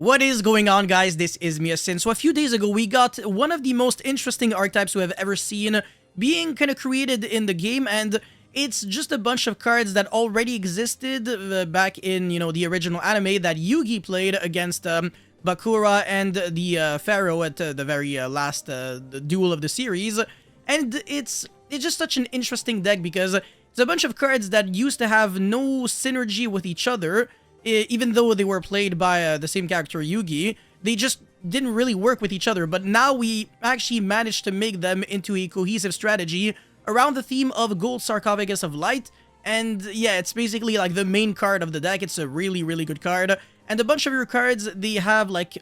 What is going on, guys? This is Miasin. So a few days ago, we got one of the most interesting archetypes we have ever seen being kind of created in the game, and it's just a bunch of cards that already existed back in, the original anime that Yugi played against Bakura and the Pharaoh at the very last duel of the series. And it's just such an interesting deck because it's a bunch of cards that used to have no synergy with each other. Even though they were played by the same character, Yugi, they just didn't really work with each other. But now we actually managed to make them into a cohesive strategy around the theme of Gold Sarcophagus of Light. And yeah, it's basically like the main card of the deck. It's a really, really good card. And a bunch of your cards, they have like,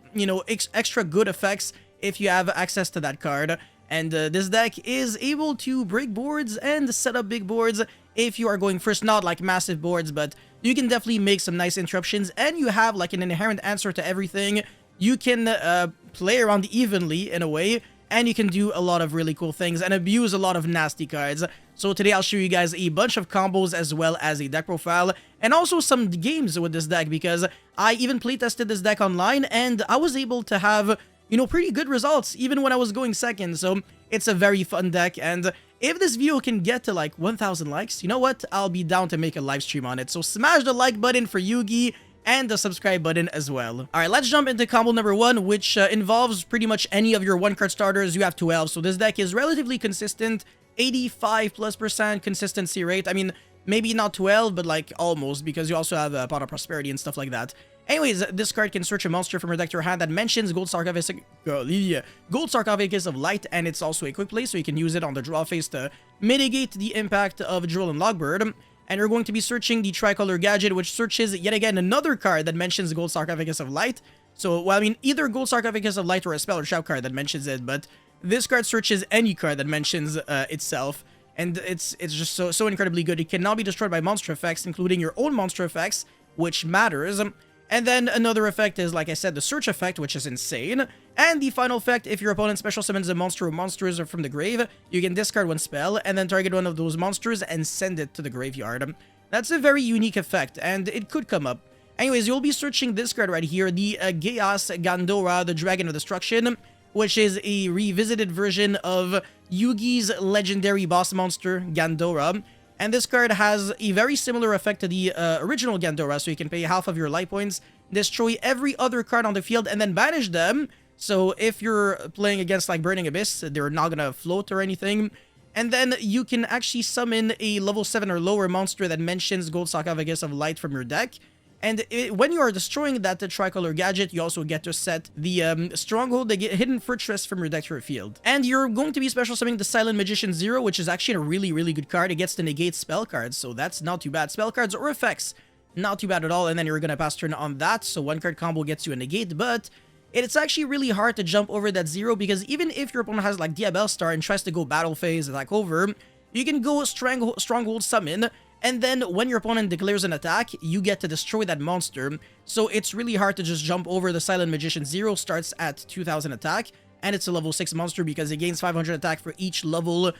extra good effects if you have access to that card. And this deck is able to break boards and set up big boards if you are going first, not like massive boards, but you can definitely make some nice interruptions, and you have like an inherent answer to everything. You can play around evenly in a way, and you can do a lot of really cool things and abuse a lot of nasty cards. So today I'll show you guys a bunch of combos as well as a deck profile, and also some games with this deck, because I even playtested this deck online, and I was able to have pretty good results, even when I was going second. So it's a very fun deck, and if this video can get to like 1,000 likes, you know what? I'll be down to make a live stream on it. So smash the like button for Yugi and the subscribe button as well. Alright, let's jump into combo number 1, which involves pretty much any of your 1-card starters. You have 12, so this deck is relatively consistent, 85+% consistency rate. I mean, maybe not 12, but like almost, because you also have Pot of Prosperity and stuff like that. Anyways, this card can search a monster from your deck to your hand that mentions Gold Sarcophagus of Light, and it's also a quick play, so you can use it on the draw phase to mitigate the impact of Droll and Logbird. And you're going to be searching the Tricolor Gadget, which searches yet again another card that mentions Gold Sarcophagus of Light. So, well, I mean, either Gold Sarcophagus of Light or a spell or trap card that mentions it, but this card searches any card that mentions itself. And it's just so incredibly good. It can now be destroyed by monster effects, including your own monster effects, which matters. And then another effect is, like I said, the search effect, which is insane. And the final effect, if your opponent special summons a monster or monsters from the grave, you can discard one spell and then target one of those monsters and send it to the graveyard. That's a very unique effect, and it could come up. Anyways, you'll be searching this card right here, the Geas Gandora, the Dragon of Destruction, which is a revisited version of Yugi's legendary boss monster, Gandora. And this card has a very similar effect to the original Gandora, so you can pay half of your life points, destroy every other card on the field, and then banish them. So if you're playing against like Burning Abyss, they're not gonna float or anything. And then you can actually summon a level 7 or lower monster that mentions Gold Sarcophagus of Light from your deck. And when you are destroying that Tricolor Gadget, you also get to set the Stronghold, the Hidden Fortress from your deck to your field. And you're going to be special summoning the Silent Magician 0, which is actually a really, really good card. It gets to negate spell cards, so that's not too bad. Spell cards or effects, not too bad at all. And then you're going to pass turn on that, so 1-card combo gets you a negate, but it's actually really hard to jump over that 0, because even if your opponent has like Diabell Star and tries to go battle phase, attack over, you can go Stronghold Summon, and then when your opponent declares an attack, you get to destroy that monster. So it's really hard to just jump over the Silent Magician 0. Starts at 2000 attack, and it's a level 6 monster because it gains 500 attack for each level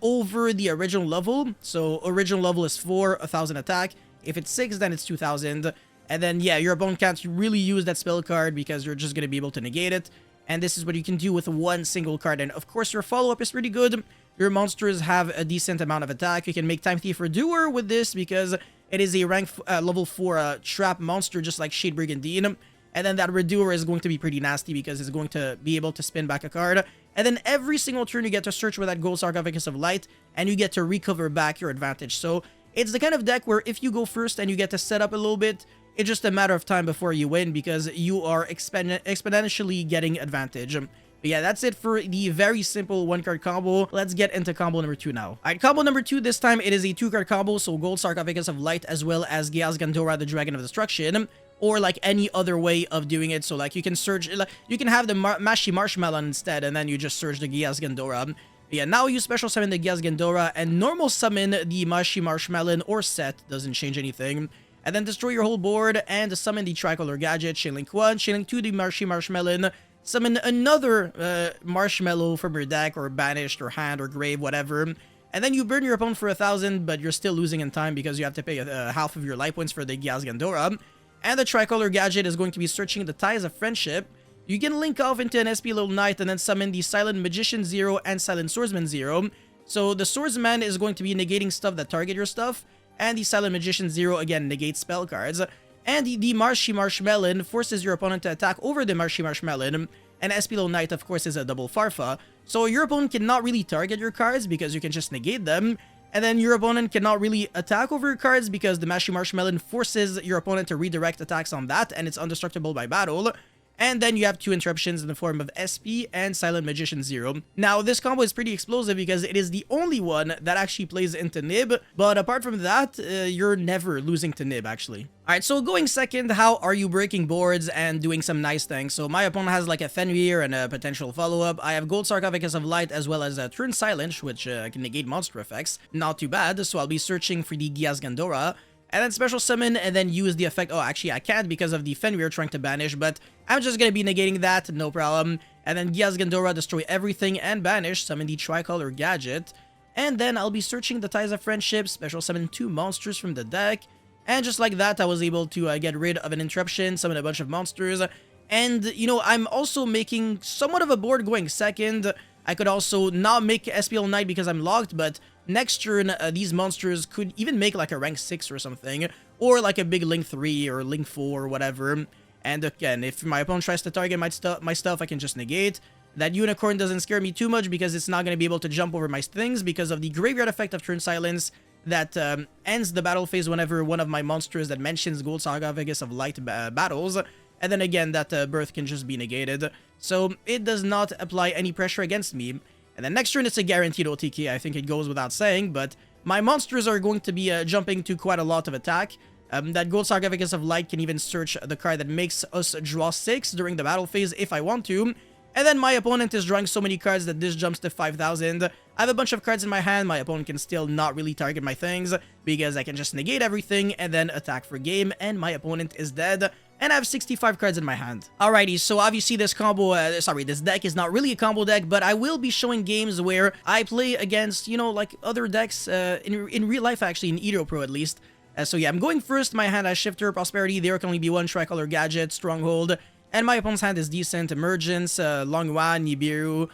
over the original level. So original level is 4, 1000 attack. If it's 6, then it's 2000. And then, yeah, your opponent can't really use that spell card because you're just going to be able to negate it. And this is what you can do with one single card. And of course, your follow-up is pretty good. Your monsters have a decent amount of attack. You can make Time Thief Redoer with this because it is a rank level 4 trap monster, just like Shade Brigandine. And then that Redoer is going to be pretty nasty because it's going to be able to spin back a card. And then every single turn you get to search with that Gold Sarcophagus of Light, and you get to recover back your advantage. So it's the kind of deck where if you go first and you get to set up a little bit, it's just a matter of time before you win because you are exponentially getting advantage. But yeah, that's it for the very simple 1-card combo. Let's get into combo number 2 now. Alright, combo number 2, this time it is a 2-card combo, so Gold Sarcophagus of Light as well as Geas Gandora, the Dragon of Destruction, or like any other way of doing it. So like you can search, you can have the Mashy Marshmallow instead, and then you just search the Geas Gandora. But yeah, now you special summon the Geas Gandora and normal summon the Mashy Marshmallow or set, doesn't change anything. And then destroy your whole board and summon the Tricolor Gadget, Chainlink 1, Chainlink 2, the Mashy Marshmallow, summon another Marshmallow from your deck, or banished, or hand, or grave, whatever. And then you burn your opponent for 1000, but you're still losing in time because you have to pay half of your life points for the Geas Gandora. And the Tricolor Gadget is going to be searching the Ties of Friendship. You can link off into an SP Little Knight and then summon the Silent Magician 0 and Silent Swordsman 0. So the Swordsman is going to be negating stuff that target your stuff, and the Silent Magician 0 again negates spell cards. And the Marshy Marshmelon forces your opponent to attack over the Marshy Marshmelon, and SP Little Knight of course is a double Farfa. So your opponent cannot really target your cards because you can just negate them, and then your opponent cannot really attack over your cards because the Marshy Marshmelon forces your opponent to redirect attacks on that, and it's indestructible by battle. And then you have 2 interruptions in the form of SP and Silent Magician 0. Now, this combo is pretty explosive because it is the only one that actually plays into Nib, but apart from that, you're never losing to Nib, actually. Alright, so going second, how are you breaking boards and doing some nice things? So my opponent has like a Fenrir and a potential follow-up. I have Gold Sarcophagus of Light as well as a Turn Silence, which can negate monster effects. Not too bad, so I'll be searching for the Giaz Gandora. And then special summon and then use the effect. Oh, actually, I can't because of the Fenrir trying to banish, but I'm just going to be negating that, no problem. And then Giaz Gandora, destroy everything and banish, summon the Tricolor Gadget. And then I'll be searching the Ties of Friendship, special summon 2 monsters from the deck. And just like that, I was able to get rid of an interruption, summon a bunch of monsters. And, you know, I'm also making somewhat of a board going second. I could also not make SPL Knight because I'm locked, but next turn, these monsters could even make like a rank 6 or something, or like a big link 3 or link 4 or whatever. And again, if my opponent tries to target my stuff, I can just negate. That Unicorn doesn't scare me too much because it's not going to be able to jump over my things because of the graveyard effect of Turn Silence that ends the battle phase whenever one of my monsters that mentions Gold Sarcophagus of Light battles. And then again, that birth can just be negated. So it does not apply any pressure against me. And then next turn, it's a guaranteed OTK. I think it goes without saying, but my monsters are going to be jumping to quite a lot of attack. That Gold Sarcophagus of Light can even search the card that makes us draw 6 during the battle phase if I want to. And then my opponent is drawing so many cards that this jumps to 5,000. I have a bunch of cards in my hand. My opponent can still not really target my things because I can just negate everything and then attack for game, and my opponent is dead. And I have 65 cards in my hand. Alrighty, so obviously this combo, this deck is not really a combo deck, but I will be showing games where I play against, you know, like other decks in real life, actually, in Edo Pro at least. So yeah, I'm going first. My hand has Shifter, Prosperity. There can only be 1 Tricolor Gadget, Stronghold. And my opponent's hand is decent. Emergence, Longhua, Nibiru,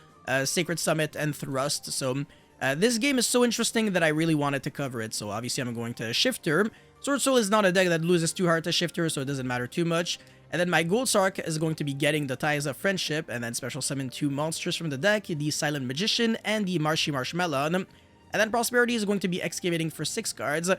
Sacred Summit, and Thrust. So this game is so interesting that I really wanted to cover it. So obviously I'm going to Shifter. Sword Soul is not a deck that loses too hard to Shifter, so it doesn't matter too much. And then my Gold Sark is going to be getting the Ties of Friendship, and then special summon 2 monsters from the deck, the Silent Magician and the Marshy Marshmelon. And then Prosperity is going to be excavating for 6 cards.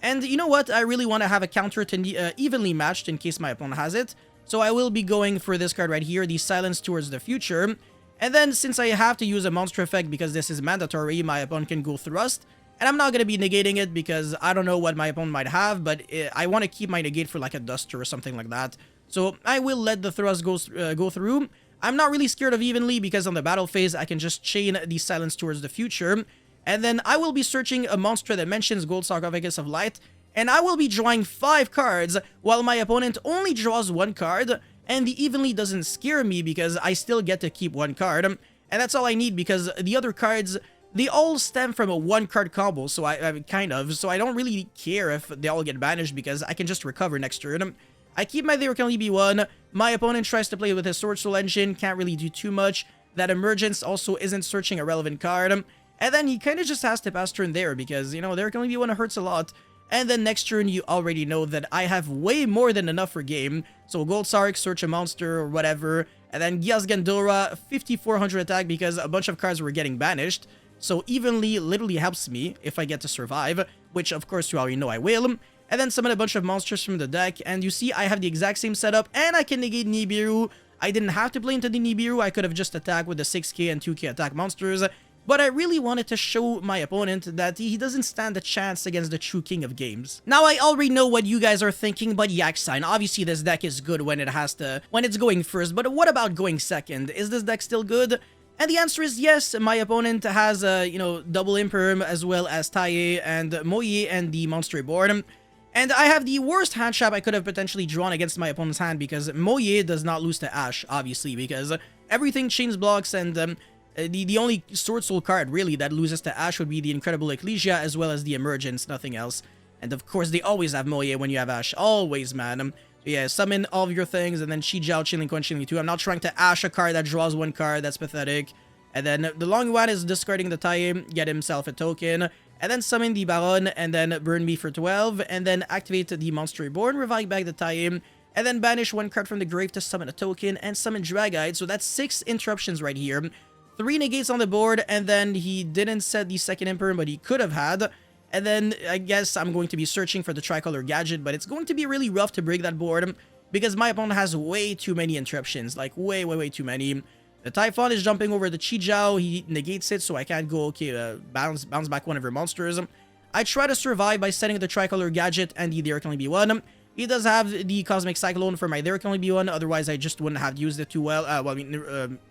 And you know what? I really want to have a counter to evenly matched in case my opponent has it. So I will be going for this card right here, the Silence Towards the Future. And then since I have to use a monster effect because this is mandatory, my opponent can go Thrust. And I'm not going to be negating it because I don't know what my opponent might have, but I want to keep my negate for like a Duster or something like that. So I will let the Thrust go through. I'm not really scared of evenly because on the battle phase, I can just chain the Silence Towards the Future. And then I will be searching a monster that mentions Gold Sarcophagus of Light. And I will be drawing 5 cards while my opponent only draws 1 card. And the evenly doesn't scare me because I still get to keep 1 card. And that's all I need because the other cards, they all stem from a 1-card combo, so I don't really care if they all get banished because I can just recover next turn. I keep my There Can Only Be One. My opponent tries to play with his Sword Soul Engine, can't really do too much. That Emergence also isn't searching a relevant card. And then he kind of just has to pass turn there because, you know, There Can Only Be One hurts a lot. And then next turn, you already know that I have way more than enough for game. So Gold Sark, search a monster or whatever. And then Giaz Gandora, 5400 attack because a bunch of cards were getting banished. So evenly literally helps me if I get to survive, which of course you already know I will. And then summon a bunch of monsters from the deck, and you see I have the exact same setup, and I can negate Nibiru. I didn't have to play into the Nibiru, I could have just attacked with the 6k and 2k attack monsters, but I really wanted to show my opponent that he doesn't stand a chance against the true king of games. Now I already know what you guys are thinking, but Yak Sign, obviously this deck is good when it's going first, but what about going second? Is this deck still good? And the answer is yes. My opponent has, double Imperm as well as Taie and Moye and the Monster board. And I have the worst hand trap I could have potentially drawn against my opponent's hand because Moye does not lose to Ash, obviously, because everything chains blocks and the only Sword Soul card really that loses to Ash would be the Incredible Ecclesia as well as the Emergence, nothing else. And of course, they always have Moye when you have Ash, always, man. So yeah, summon all of your things, and then Chijiao, Chilling Quan, Chilling 2. I'm not trying to Ash a card that draws 1 card. That's pathetic. And then the long one is discarding the tie, get himself a token, and then summon the Baron, and then burn me for 12, and then activate the Monster Reborn, revive back the tie, and then banish 1 card from the grave to summon a token, and summon Dragite. So that's 6 interruptions right here. 3 negates on the board, and then he didn't set the second Emperor, but he could have had. And then I guess I'm going to be searching for the Tricolor Gadget, but it's going to be really rough to break that board because my opponent has way too many interruptions, like way too many. The Typhon is jumping over the Chijiao, he negates it, so I can't go, okay, bounce back one of her monsters. I try to survive by setting the Tricolor Gadget and the There Can Only Be One. He does have the Cosmic Cyclone for my There Can Only Be One, otherwise I just wouldn't have used it too well,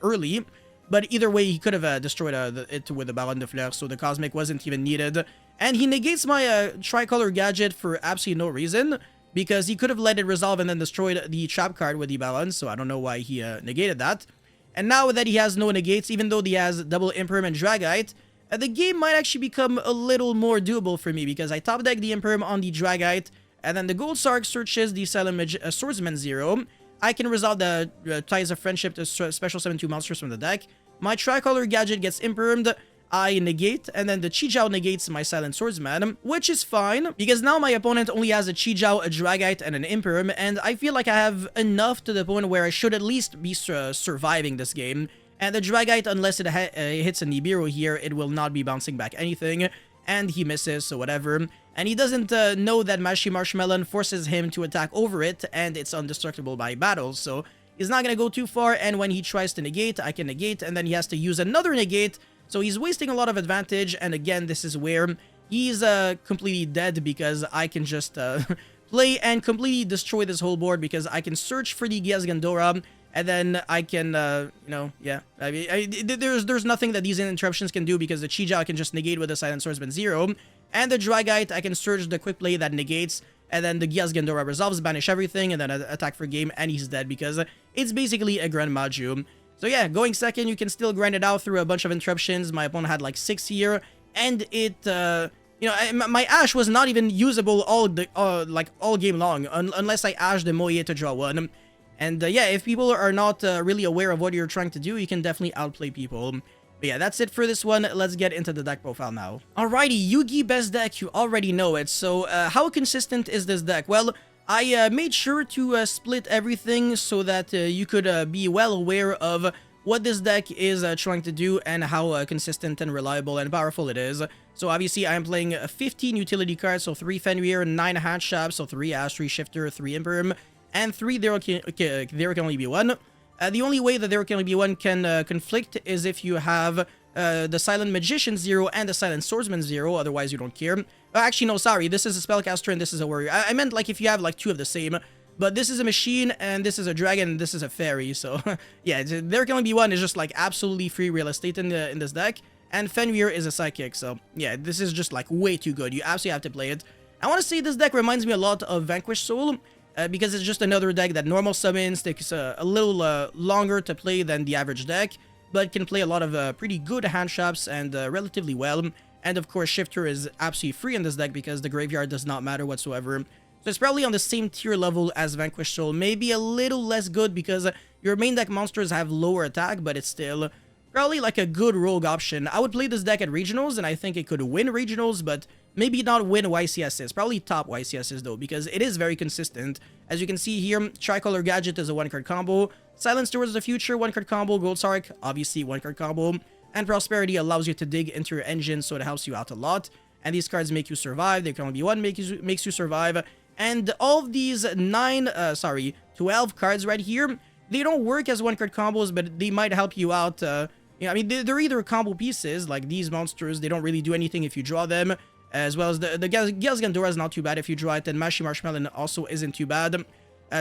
early. But either way, he could have destroyed it with the Baron de Fleurs, so the Cosmic wasn't even needed. And he negates my Tricolor Gadget for absolutely no reason, because he could have let it resolve and then destroyed the trap card with the Baron, so I don't know why he negated that. And now that he has no negates, even though he has double Imperm and Dragite, the game might actually become a little more doable for me, because I top deck the Imperm on the Dragite, and then the Gold Sark searches the Silent Swordsman 0. I can resolve the Ties of Friendship to special summon 2 monsters from the deck. My Tricolor Gadget gets Impermed, I negate, and then the Chijiao negates my Silent Swordsman, which is fine, because now my opponent only has a Chijiao, a Dragite, and an Imperm, and I feel like I have enough to the point where I should at least be surviving this game. And the Dragite, unless it hits a Nibiru here, it will not be bouncing back anything, and he misses, so whatever. And he doesn't know that Mashi Marshmallow forces him to attack over it, and it's indestructible by battle, so he's not gonna go too far, and when he tries to negate, I can negate, and then he has to use another negate. So he's wasting a lot of advantage, and again, this is where he's completely dead, because I can just play and completely destroy this whole board, because I can search for the Giaz Gandora, and then I can, you know, yeah. I mean, there's nothing that these interruptions can do, because the Chijiao I can just negate with the Silent Swordsman 0, and the Dragite I can search the quick play that negates, and then the Giaz Gandora resolves, banish everything, and then attack for game, and he's dead, because it's basically a Grand Maju. So yeah, going second, you can still grind it out through a bunch of interruptions. My opponent had like 6 here, and it, you know, my Ash was not even usable all game long, unless I Ash the Moye to draw 1. And yeah, if people are not really aware of what you're trying to do, you can definitely outplay people. But yeah, that's it for this one. Let's get into the deck profile now. Alrighty, Yugi best deck, you already know it. So how consistent is this deck? Well, I made sure to split everything so that you could be well aware of what this deck is trying to do and how consistent and reliable and powerful it is. So obviously I am playing 15 utility cards, so 3 Fenrir, 9 Handshap, so 3 Ash, 3 Shifter, 3 Imperm, and 3 There Can Only Be One. The only way that There Can Only Be One can conflict is if you have the Silent Magician 0 and the Silent Swordsman 0, otherwise you don't care. Actually, no, sorry, this is a Spellcaster and this is a Warrior. I meant like if you have like 2 of the same, but this is a Machine and this is a Dragon and this is a Fairy, so yeah, There Can Only Be One is just like absolutely free real estate in this deck, and Fenrir is a Psychic, so yeah, this is just like way too good. You absolutely have to play it. I want to say this deck reminds me a lot of Vanquished Soul, because it's just another deck that normal summons, takes a little longer to play than the average deck, but can play a lot of pretty good handshops and relatively well. And of course, Shifter is absolutely free in this deck because the graveyard does not matter whatsoever. So it's probably on the same tier level as Vanquished Soul, maybe a little less good because your main deck monsters have lower attack, but it's still probably like a good rogue option. I would play this deck at regionals, and I think it could win regionals, but maybe not win YCSs. Probably top YCSs though, because it is very consistent. As you can see here, Tricolor Gadget is a 1-card combo. Silence Towards the Future, 1-card combo. Gold Sark, obviously 1-card combo. And Prosperity allows you to dig into your engine, so it helps you out a lot. And these cards make you survive. There Can Only Be One makes you survive. And all of these 12 cards right here, they don't work as 1-card combos, but they might help you out. Yeah, I mean, they're either combo pieces, like these monsters. They don't really do anything if you draw them. As well as the Giaz Gandora is not too bad if you draw it, and Mashi Marshmallow also isn't too bad.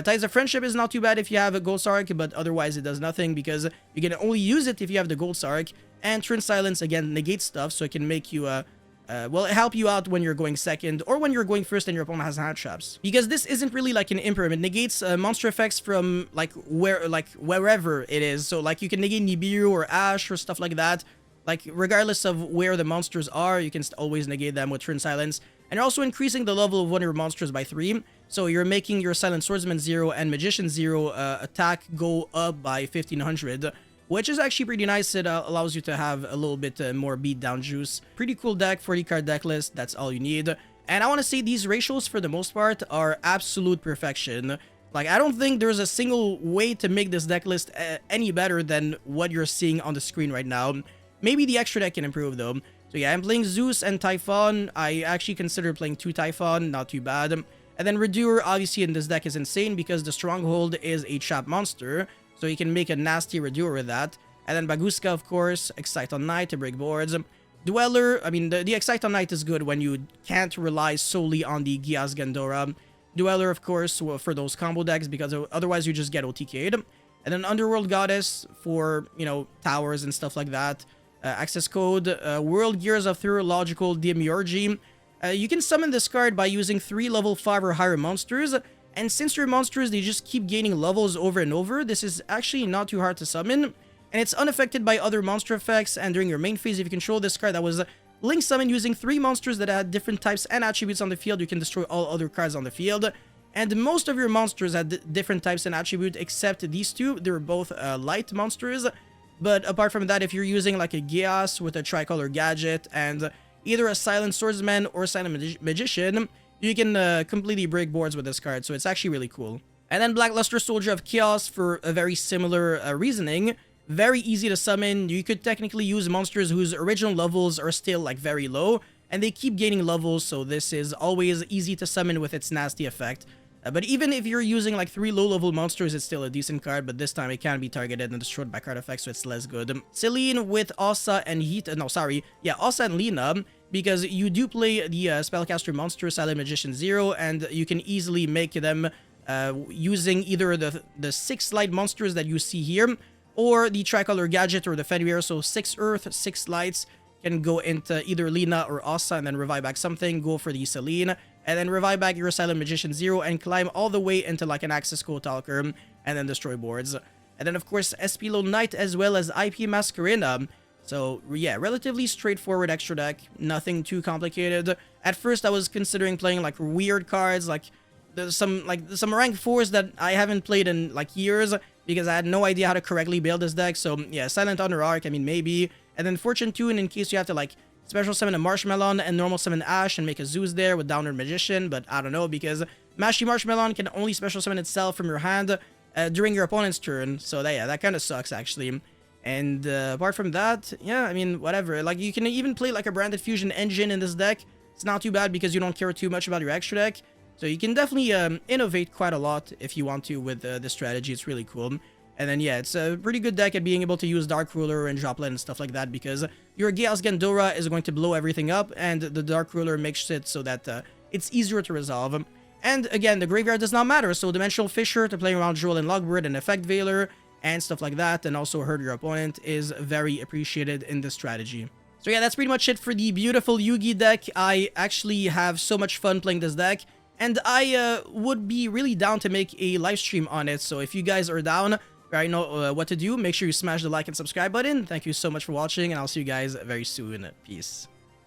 Ties of Friendship is not too bad if you have a Gold Sark, but otherwise it does nothing because you can only use it if you have the Gold Sark. And Turn Silence, again, negates stuff, so it can make you, well, help you out when you're going second, or when you're going first and your opponent has hand traps. Because this isn't really like an Imperm, it negates monster effects from, wherever it is. So, like, you can negate Nibiru or Ash or stuff like that. Like, regardless of where the monsters are, you can always negate them with Turn Silence. And you're also increasing the level of one of your monsters by 3. So you're making your Silent Swordsman 0 and Magician 0 attack go up by 1500. Which is actually pretty nice. It allows you to have a little bit more beatdown juice. Pretty cool deck, 40 card deck list. That's all you need. And I want to say these ratios for the most part are absolute perfection. Like, I don't think there's a single way to make this deck list any better than what you're seeing on the screen right now. Maybe the extra deck can improve though. So yeah, I'm playing Zeus and Typhon. I actually consider playing 2 Typhon, not too bad. And then Redoer, obviously in this deck is insane because the Stronghold is a trap monster. So you can make a nasty Redoer with that. And then Baguska, of course, Excite on Knight to break boards. Dweller, I mean, the Excite on Knight is good when you can't rely solely on the Gias Gandora. Dweller, of course, for those combo decks, because otherwise you just get OTK'd. And then Underworld Goddess for, you know, towers and stuff like that. Access Code, World Gears of Theological Demiurgy. You can summon this card by using 3 level 5 or higher monsters. And since your monsters, they just keep gaining levels over and over, this is actually not too hard to summon. And it's unaffected by other monster effects, and during your main phase, if you control this card that was link summoned using 3 monsters that had different types and attributes on the field, you can destroy all other cards on the field. And most of your monsters had different types and attributes except these 2. They were both light monsters. But apart from that, if you're using like a Geas with a tricolor gadget and either a Silent Swordsman or Silent Magician, you can completely break boards with this card, so it's actually really cool. And then Blackluster Soldier of Chaos for a very similar reasoning. Very easy to summon. You could technically use monsters whose original levels are still like very low, and they keep gaining levels, so this is always easy to summon with its nasty effect. But even if you're using like 3 low-level monsters, it's still a decent card, but this time it can be targeted and destroyed by card effects, so it's less good. Celine with Ossa and Ossa and Lina, because you do play the Spellcaster monster, Silent Magician 0, and you can easily make them using either the 6 light monsters that you see here, or the Tricolor Gadget or the Fenrir, so 6 Earth, 6 lights, can go into either Lina or Ossa and then revive back something, go for the Celine, and then revive back your Silent Magician 0 and climb all the way into like an Access Code Talker and then destroy boards. And then of course Espilo Knight as well as IP Masquerena. So yeah, relatively straightforward extra deck, nothing too complicated. At first I was considering playing like weird cards, like there's some rank 4s that I haven't played in like years because I had no idea how to correctly build this deck. So yeah, Silent Honor Arc, I mean maybe. And then Fortune Tune in case you have to like special summon a Marshmallow and normal summon Ash and make a Zeus there with Downward Magician, but I don't know because Mashy Marshmallow can only special summon itself from your hand during your opponent's turn. So yeah, that kind of sucks actually. And apart from that, yeah, I mean, whatever. Like, you can even play like a Branded Fusion Engine in this deck. It's not too bad because you don't care too much about your extra deck. So you can definitely innovate quite a lot if you want to with this strategy. It's really cool. And then, yeah, it's a pretty good deck at being able to use Dark Ruler and Droplet and stuff like that because your Geas Gandora is going to blow everything up, and the Dark Ruler makes it so that it's easier to resolve. And again, the graveyard does not matter, so Dimensional Fissure to play around Droll and Logbird and Effect Veiler and stuff like that, and also hurt your opponent is very appreciated in this strategy. So yeah, that's pretty much it for the beautiful Yugi deck. I actually have so much fun playing this deck, and I would be really down to make a live stream on it, so if you guys are down, I know what to do. Make sure you smash the like and subscribe button. Thank you so much for watching, and I'll see you guys very soon. Peace.